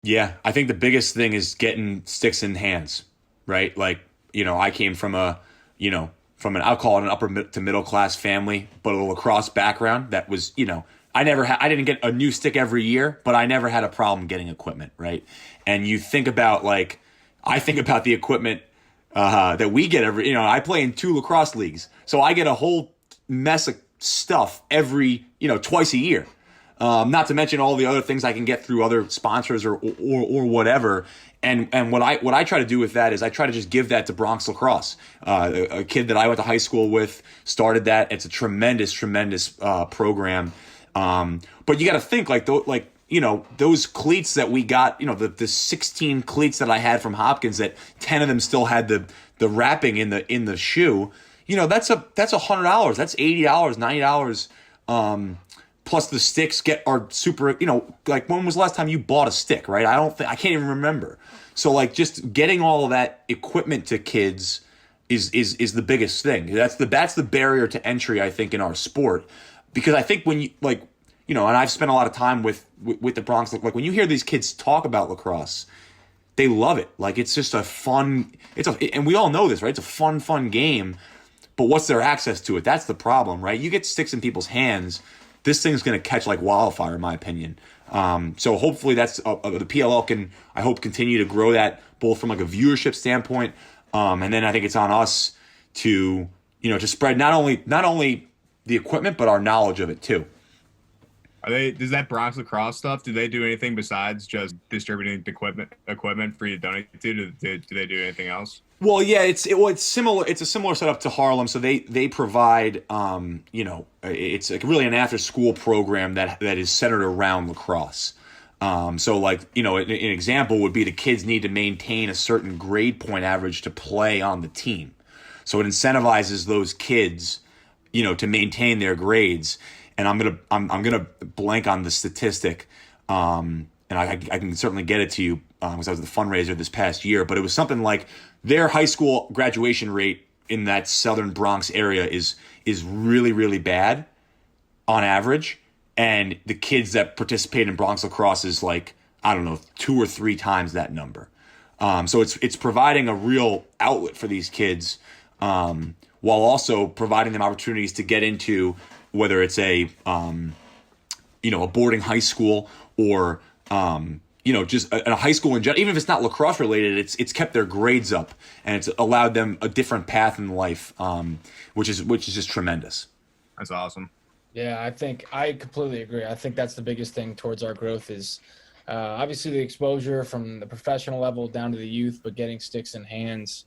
Yeah, I think the biggest thing is getting sticks in hands, right? Like, I came from from an, I'll call it an to middle class family, but a lacrosse background that was, I didn't get a new stick every year, but I never had a problem getting equipment, right? And you think about like, I think about the equipment that we get I play in two lacrosse leagues, so I get a whole mess of stuff twice a year. Not to mention all the other things I can get through other sponsors or whatever. And what I try to do with that is I try to just give that to Bronx Lacrosse. A kid that I went to high school with started that. It's a tremendous program. But you got to think those cleats that we got, the 16 cleats that I had from Hopkins, that 10 of them still had the wrapping in the shoe. That's $100. That's $80, $90. Plus the sticks are super, like when was the last time you bought a stick, right? I can't even remember. So like just getting all of that equipment to kids is the biggest thing. That's the barrier to entry, I think, in our sport. Because I think when and I've spent a lot of time with the Bronx, like when you hear these kids talk about lacrosse, they love it. Like it's just and we all know this, right? It's a fun game. But what's their access to it? That's the problem, right? You get sticks in people's hands, this thing's going to catch like wildfire, in my opinion. So hopefully the PLL can, I hope, continue to grow that both from like a viewership standpoint, and then I think it's on us to to spread not only the equipment but our knowledge of it too. Does that Bronx Lacrosse stuff, do they do anything besides just distributing the equipment for you to donate to? Do they do anything else? Well, yeah, it's similar. It's a similar setup to Harlem. So they provide, it's like really an after school program that is centered around lacrosse. So like an example would be the kids need to maintain a certain grade point average to play on the team. So it incentivizes those kids, to maintain their grades. And I'm gonna blank on the statistic, and I can certainly get it to you because I was the fundraiser this past year. But it was something like their high school graduation rate in that southern Bronx area is really bad on average, and the kids that participate in Bronx lacrosse is like, I don't know, 2 or 3 times that number. So it's providing a real outlet for these kids, while also providing them opportunities to get into whether it's a boarding high school or just a high school in general. Even if it's not lacrosse related, it's kept their grades up and it's allowed them a different path in life, which is just tremendous. That's awesome. Yeah, I think I completely agree. I think that's the biggest thing towards our growth is obviously the exposure from the professional level down to the youth, but getting sticks in hands